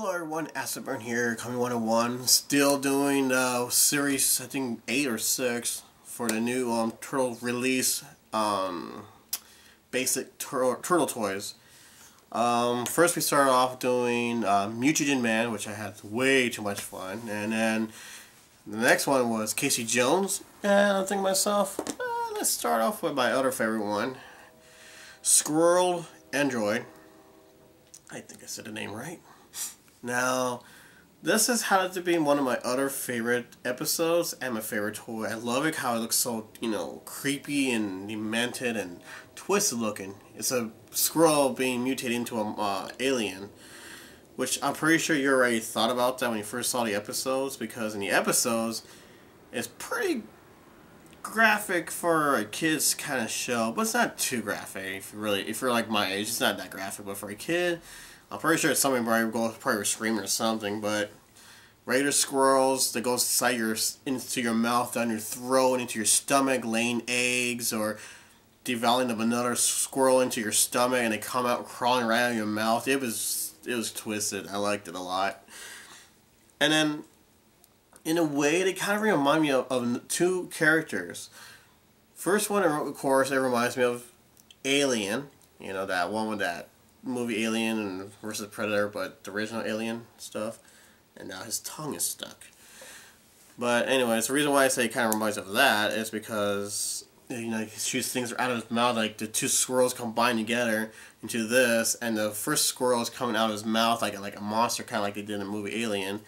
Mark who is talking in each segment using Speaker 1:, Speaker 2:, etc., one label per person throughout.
Speaker 1: Hello everyone, Burn here, Coming 101, still doing series, I think 8 or 6 for the new Turtle release, basic turtle toys. First we started off doing Mutagen Man, which I had way too much fun, and then the next one was Casey Jones, and I'm thinking to myself, let's start off with my other favorite one, Squirrelanoid. I think I said the name right. Now, this has had to be one of my other favorite episodes and my favorite toy. I love it how it looks so, creepy and demented and twisted looking. It's a squirrel being mutated into an alien, which I'm pretty sure you already thought about that when you first saw the episodes, because in the episodes, it's pretty graphic for a kid's kind of show, but it's not too graphic. If you're like my age, it's not that graphic, but for a kid, I'm pretty sure it's something where probably screaming or something, but regular squirrels that go into your mouth, down your throat, into your stomach, laying eggs, or devouring of another squirrel into your stomach, and they come out crawling right out of your mouth. It was twisted. I liked it a lot. And then, in a way, they kind of remind me of two characters. First one, of course, it reminds me of Alien. That one with that movie Alien and versus Predator, but the original Alien stuff, and now his tongue is stuck. But anyways, the reason why I say it kind of reminds me of that is because he shoots things out of his mouth, like the two squirrels combine together into this, and the first squirrel is coming out of his mouth like a monster, kind of like they did in the movie Alien.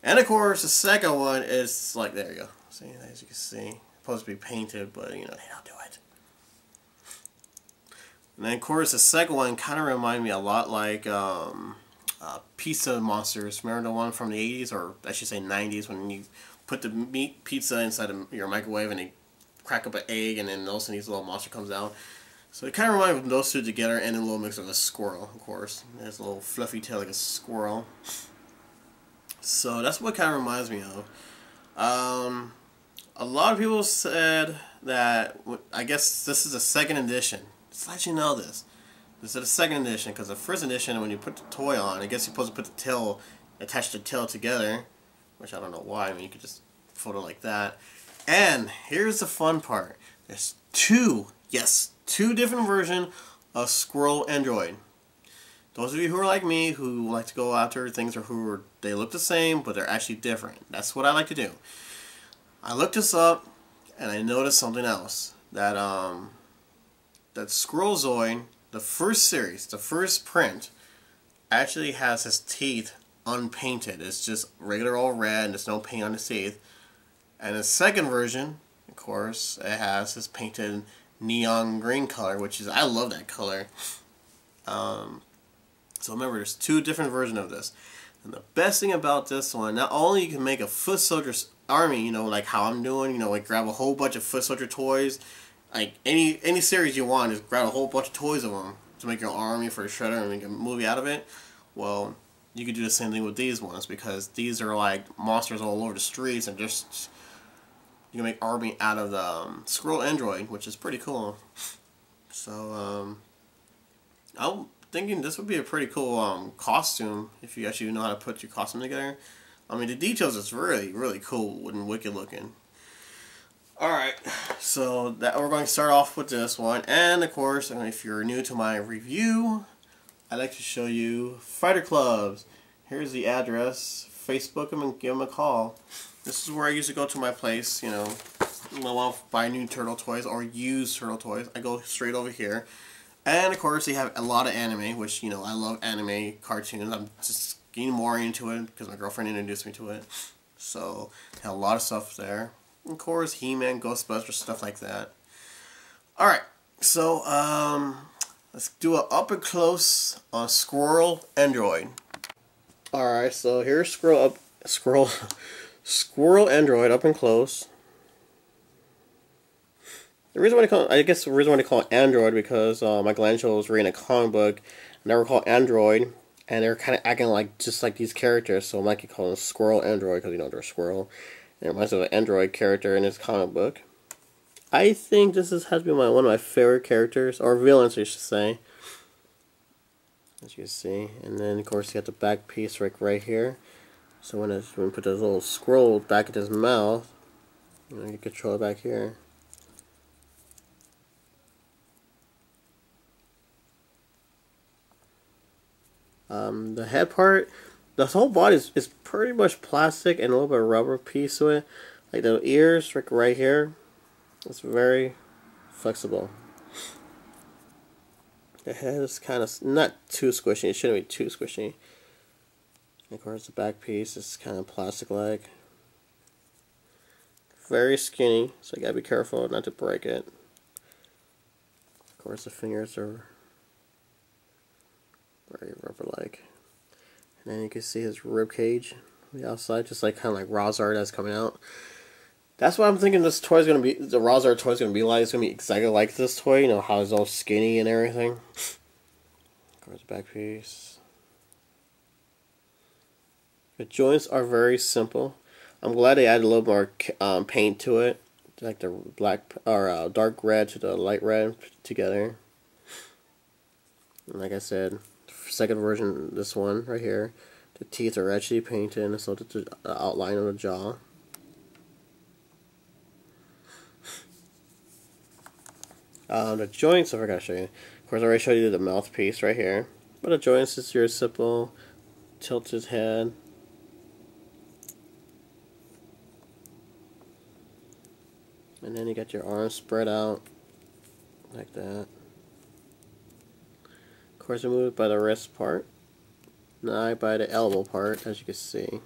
Speaker 1: And of course, the second one is like, there you go. See, as you can see, it's supposed to be painted, but they don't do it. And then, of course, the second one kind of reminded me a lot like pizza monsters. Remember the one from the 80s, or I should say 90s, when you put the meat pizza inside of your microwave and they crack up an egg, and then all of a sudden this little monster comes out. So it kind of reminded me of those two together, and a little mix of a squirrel, of course. It has a little fluffy tail like a squirrel. So that's what it kind of reminds me of. A lot of people said that, I guess this is a second edition. Just to let you know this. This is the second edition, because the first edition, when you put the toy on, I guess you're supposed to put the tail, attach the tail together, which I don't know why. I mean, you could just fold it like that. And here's the fun part. There's two different versions of Squirrelanoid. Those of you who are like me, who like to go after things or they look the same, but they're actually different. That's what I like to do. I looked this up, and I noticed something else. That Squirrelanoid, the first series, the first print, actually has his teeth unpainted. It's just regular old red, and there's no paint on his teeth. And the second version, of course, it has his painted neon green color, which is, I love that color. So remember, there's two different versions of this. And the best thing about this one, not only you can make a foot soldier army, like how I'm doing, like grab a whole bunch of foot soldier toys, like any series you want, just grab a whole bunch of toys of them to make your army for a shredder and make a movie out of it. Well, you could do the same thing with these ones, because these are like monsters all over the streets, and just you can make army out of the Squirrelanoid, which is pretty cool. So I'm thinking this would be a pretty cool costume if you actually know how to put your costume together. I mean, the details is really, really cool and wicked looking. Alright, so we're going to start off with this one, and of course, if you're new to my review, I'd like to show you fighter clubs. Here's the address. Facebook them and give them a call. This is where I usually go to my place, when I want to buy new turtle toys or use turtle toys. I go straight over here. And of course, they have a lot of anime, which, I love anime cartoons. I'm just getting more into it because my girlfriend introduced me to it. So, they have a lot of stuff there. Of course, He-Man, Ghostbusters, stuff like that. Alright, so, let's do an up and close on Squirrelanoid. Alright, so here's Squirrelanoid up and close. The reason why they call it Android, because Michelangelo was reading a comic book, and they were called Android, and they were kind of acting just like these characters, so Mikey called them Squirrelanoid, because they're a squirrel. And it reminds me of an Android character in his comic book. I think this has to be one of my favorite characters, or villains I should say. as you can see. And then of course you got the back piece right here. So when we put this little scroll back at his mouth, you control it back here. The head part, the whole body is pretty much plastic and a little bit of rubber piece to it. Like the ears right here, it's very flexible. The head is kind of not too squishy. It shouldn't be too squishy. And of course, the back piece is kind of plastic-like. Very skinny, so you gotta be careful not to break it. Of course, the fingers are very rubber-like. And then you can see his rib cage on the outside, just like kind of like Razard that's coming out. That's what I'm thinking this toy is gonna be. The Razard toy is gonna be like. It's gonna be exactly like this toy. You know how it's all skinny and everything. Of course, the back piece. The joints are very simple. I'm glad they added a little more paint to it, like the black or dark red to the light red together. And like I said, second version, this one right here, the teeth are actually painted, and so the outline of the jaw. The joints, I forgot to show you. Of course, I already showed you the mouthpiece right here. But the joints is your simple tilted head. And then you got your arms spread out like that. Of course, I moved by the wrist part, not by the elbow part, as you can see.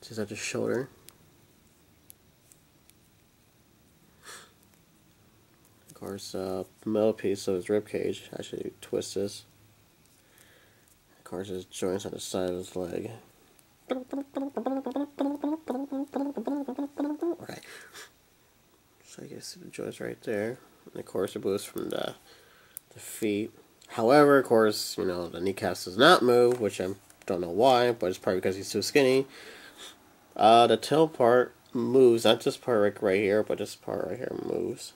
Speaker 1: Just at the shoulder. Of course, the middle piece of his rib cage actually twists this. Of course, his joints on the side of his leg. Okay. So you can see the joints right there. And of course, it moves from the feet. However, of course, you know, the kneecaps does not move, which I don't know why, but it's probably because he's too skinny. The tail part moves, not this part right here, but this part right here moves.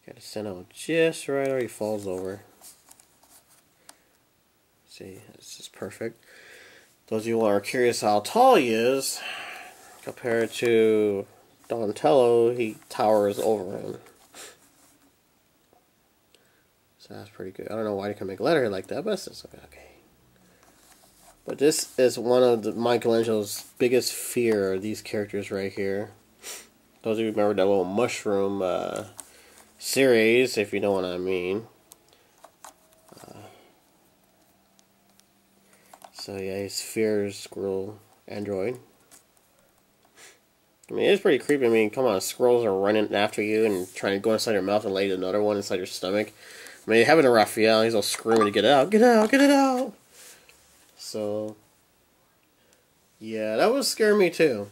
Speaker 1: Got to send out just right, or he falls over. See, this is perfect. Those of you who are curious how tall he is, compared to Donatello, he towers over him. So that's pretty good. I don't know why you can make a letter like that, but it's okay. But this is one of Michelangelo's biggest fear, these characters right here. Those of you who remember that little mushroom series, if you know what I mean. So yeah, he fears Squirrel Android. I mean, it's pretty creepy. I mean, come on, squirrels are running after you and trying to go inside your mouth and lay another one inside your stomach. I mean, having a Raphael, he's all screaming to get out, get out, get it out. So, yeah, that would scare me too.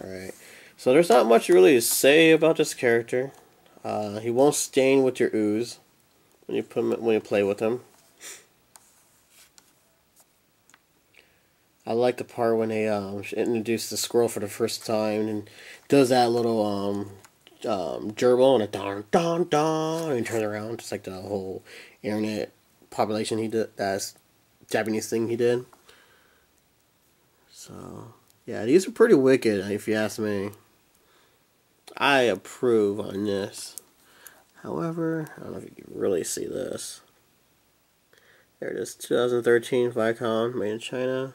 Speaker 1: Alright, so there's not much really to say about this character. He won't stain with your ooze when you play with him. I like the part when they introduce the squirrel for the first time and does that little gerbil and a don don don and turn around, just like the whole internet population he did. That's Japanese thing he did. So yeah, these are pretty wicked if you ask me. I approve on this. However, I don't know if you can really see this. There it is, 2013 Vicon, made in China.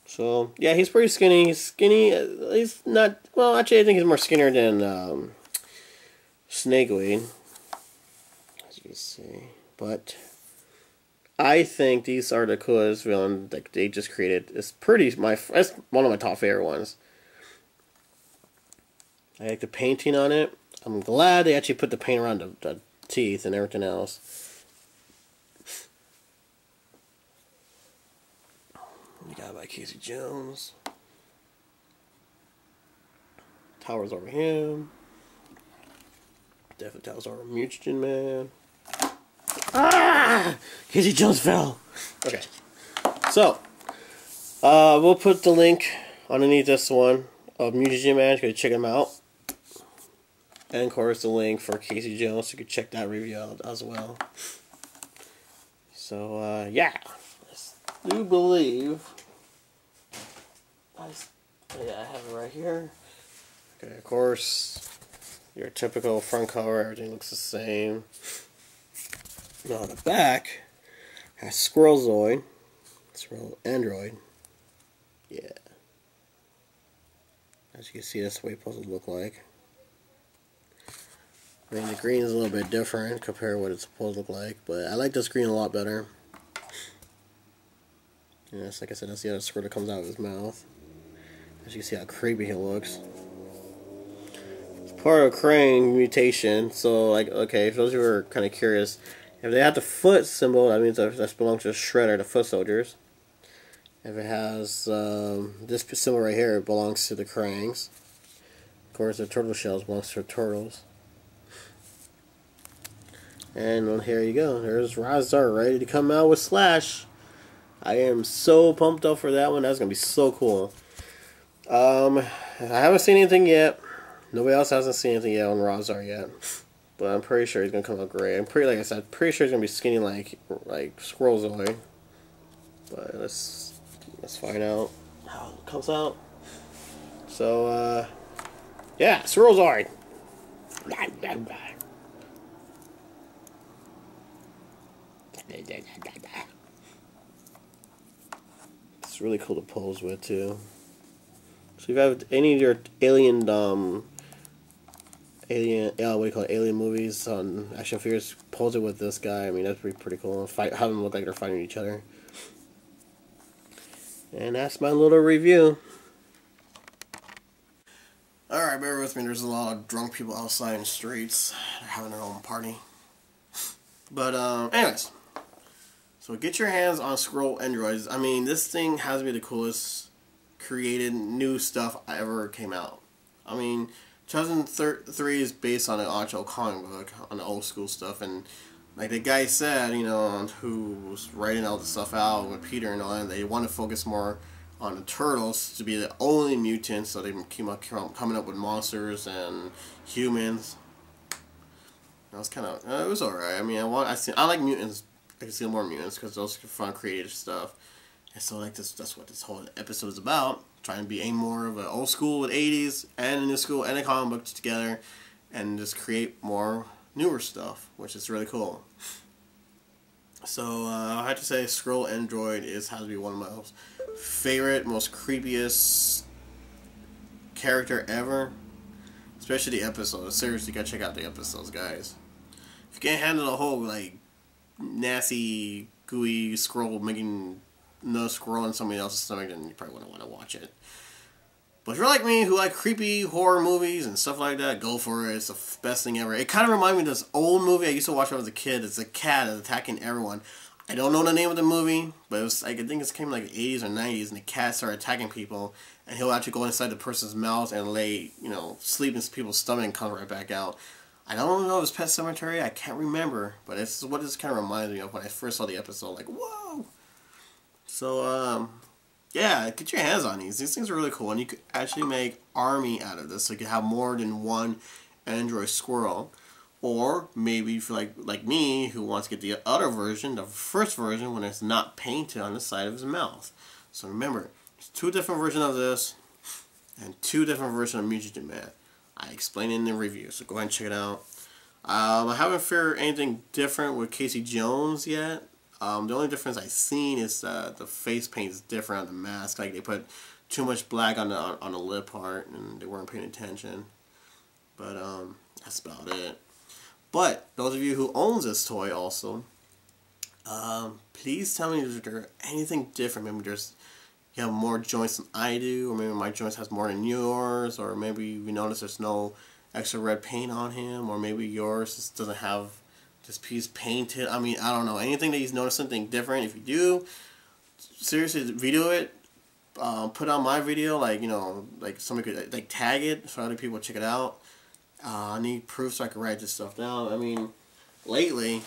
Speaker 1: So yeah, he's pretty skinny. He's skinny. He's not. Well, actually, I think he's more skinnier than Snakeweed, as you can see. But I think these are the coolest villain that they just created. It's pretty. That's one of my top favorite ones. I like the painting on it. I'm glad they actually put the paint around the teeth and everything else. We got by Casey Jones. Towers over him. definitely tells our Mutagen man. Ah! Casey Jones fell. Okay. So, we'll put the link underneath this one of Mutagen man. You can check him out. And of course the link for Casey Jones. You can check that review out as well. So, yeah. I do believe... Yeah, I have it right here. Okay, of course, your typical front cover, everything looks the same. Now the back has Squirrelanoid. Squirrelanoid. Yeah. As you can see, that's the way it's supposed to look like. I mean, the green is a little bit different compared to what it's supposed to look like, but I like this green a lot better. Yes, like I said, that's the other squirrel that comes out of his mouth. As you can see how creepy he looks. It's part of a crane mutation, so like, okay, for those who are kind of curious, if they have the foot symbol, that means that belongs to the Shredder, the foot soldiers. If it has this symbol right here, it belongs to the cranes. Of course, the turtle shells belongs to the turtles. And well, here you go. There's Razar ready to come out with Slash. I am so pumped up for that one. That's gonna be so cool. I haven't seen anything yet. Nobody else hasn't seen anything yet on Razar yet. But I'm pretty sure he's gonna come out great. Like I said, pretty sure he's gonna be skinny like Squirrelanoid. But let's find out how it comes out. So yeah, Squirrelanoid. It's really cool to pose with too. So if you have any of your alien alien movies on action figures, pose it with this guy. I mean, that'd be pretty cool. Have them look like they're fighting each other. And that's my little review. Alright, bear with me. There's a lot of drunk people outside in the streets. They're having their own party. But anyways, so get your hands on Squirrelanoid. I mean, this thing has to be the coolest created new stuff ever came out. I mean, 2003 is based on an actual comic book, on the old school stuff, and like the guy said, you know, who was writing all the stuff out with Peter and all that, they want to focus more on the turtles to be the only mutants, so they keep coming up with monsters and humans. That was kind of, it was alright. I mean, I like mutants. I can see more mutants because those are fun, creative stuff. And so, like, that's what this whole episode is about. Trying to be more of an old school with 80s and a new school and a comic book together, and just create more newer stuff, which is really cool. So I have to say, Squirrelanoid has to be one of my most favorite, most creepiest character ever. Especially the episodes. Seriously, you gotta check out the episodes, guys. If you can't handle the whole like nasty, gooey squirrel making no squirrel in somebody else's stomach, then you probably wouldn't want to watch it. But if you're like me, who like creepy horror movies and stuff like that, go for it. It's the best thing ever. It kind of reminded me of this old movie I used to watch when I was a kid. It's a cat that's attacking everyone. I don't know the name of the movie, but it was like, I think it came like the 80s or 90s, and the cat started attacking people, and he'll actually go inside the person's mouth and lay, you know, sleep in people's stomach and come right back out. I don't know if it's Pet Sematary. I can't remember, but it's what this kind of reminds me of when I first saw the episode. Like, whoa! So, yeah, get your hands on these. These things are really cool, and you could actually make army out of this. So you could have more than one android squirrel. Or maybe if you're like me, who wants to get the other version, the first version, when it's not painted on the side of his mouth. So remember, there's two different versions of this, and two different versions of Mutagen Man. I explained it in the review, so go ahead and check it out. I haven't figured anything different with Casey Jones yet. The only difference I've seen is that the face paint is different on the mask. Like they put too much black on the lip part, and they weren't paying attention. But that's about it. But those of you who owns this toy also, please tell me if there's anything different. Maybe you have more joints than I do, or maybe my joints has more than yours, or maybe you notice there's no extra red paint on him, or maybe yours just doesn't have this piece painted. I mean, I don't know. Anything that you notice something different. If you do, seriously, video it. Put on my video, like, you know, like somebody could like tag it so other people check it out. I need proof so I can write this stuff down. I mean, lately,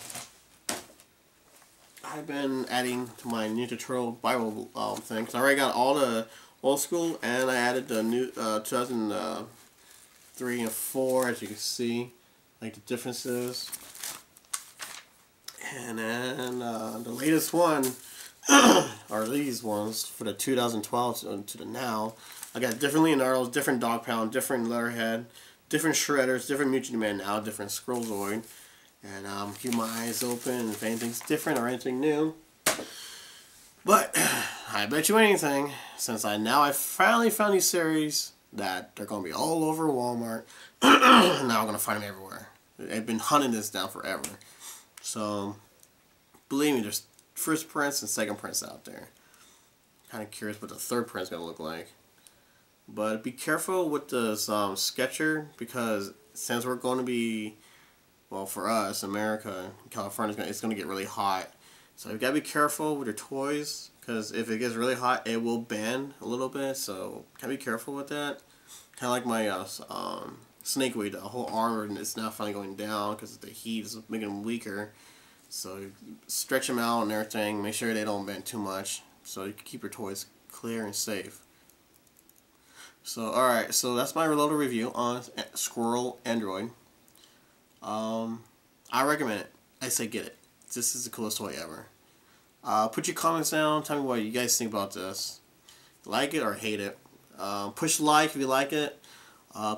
Speaker 1: I've been adding to my Ninja Turtle Bible thing. Because I already got all the old school, and I added the new 2003 and 4, as you can see, like the differences. And then the latest one, are these ones for the 2012 to the now. I got different Leonardos, different Dog Pound, different Letterhead, different Shredders, different Mutagen Man now, different Squirrelanoid. And keep my eyes open if anything's different or anything new. But I bet you anything, since I finally found these series, that they're going to be all over Walmart. Now I'm going to find them everywhere. I've been hunting this down forever. So, believe me, there's first prints and second prints out there. Kind of curious what the third print's going to look like. But be careful with this sketcher, because since we're going to be, well, for us, America, California, it's going to get really hot. So you got to be careful with your toys, because if it gets really hot, it will bend a little bit. So kind of be careful with that. Kind of like my snakeweed, the whole arm is now finally going down because the heat is making them weaker. So you stretch them out and everything. Make sure they don't bend too much, so you can keep your toys clear and safe. So alright, so that's my little review on Squirrelanoid. I recommend it. I say get it. This is the coolest toy ever. Put your comments down. Tell me what you guys think about this. Like it or hate it. Push like if you like it.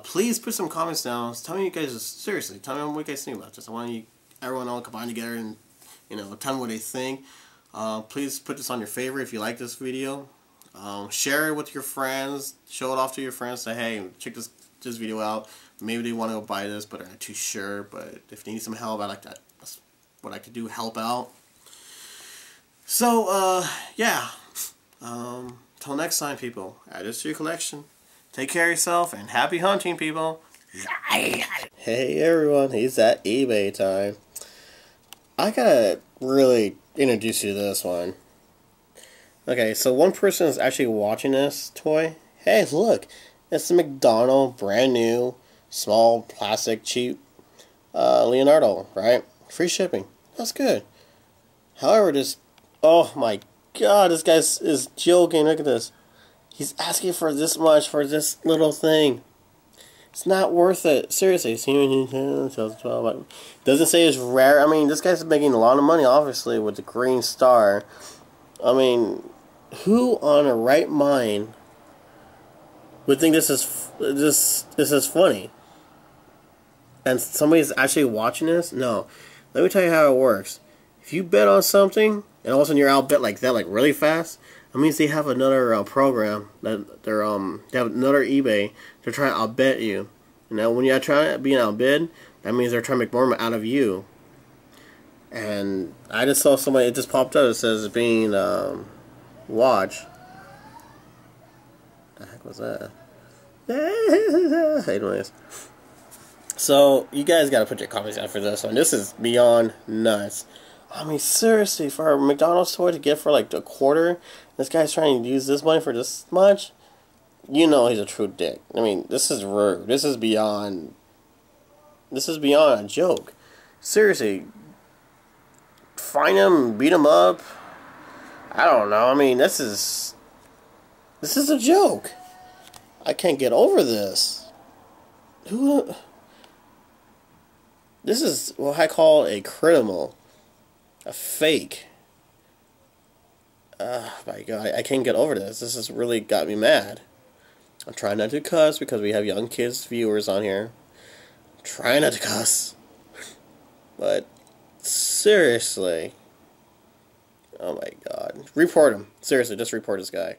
Speaker 1: Please put some comments down. Tell me you guys, seriously, tell me what you guys think about this. I want everyone all combine together and, you know, tell me what they think. Please put this on your favorite if you like this video. Share it with your friends. Show it off to your friends. Say, hey, check this video out. Maybe they want to go buy this, but they're not too sure. But if they need some help, that's what I could do, help out. So, yeah. Till next time, people. Add this to your collection. Take care of yourself, and happy hunting, people. Hey, everyone. It's at eBay time. I gotta really introduce you to this one. Okay, so one person is actually watching this toy. Hey, look. It's a McDonald's, brand new, small, plastic, cheap Leonardo, right? Free shipping. That's good. However, this... Oh, my God. This guy is joking. Look at this. He's asking for this much for this little thing. It's not worth it. Seriously. Doesn't say it's rare. I mean, this guy's making a lot of money, obviously, with the green star. I mean, who on a right mind would think this is funny? And somebody's actually watching this? No. Let me tell you how it works. If you bet on something, and all of a sudden you're outbet like that, like really fast, that means they have another program that they have another eBay to try to outbet you. And now when you're trying to be outbid, that means they're trying to make more out of you. And I just saw somebody, it just popped up. It says it's being watched. What the heck was that? Anyways, so you guys gotta put your comments out for this one. This is beyond nuts. I mean, seriously, for a McDonald's toy to get for like a quarter, this guy's trying to use this money for this much. You know he's a true dick. I mean, this is rude. This is beyond a joke. Seriously, find him, beat him up. I don't know. I mean, this is a joke. I can't get over this. This is what I call a criminal. A fake. My God, I can't get over this. This has really got me mad. I'm trying not to cuss because we have young kids viewers on here. I'm trying not to cuss. But seriously. Oh my God. Report him. Seriously, just report this guy.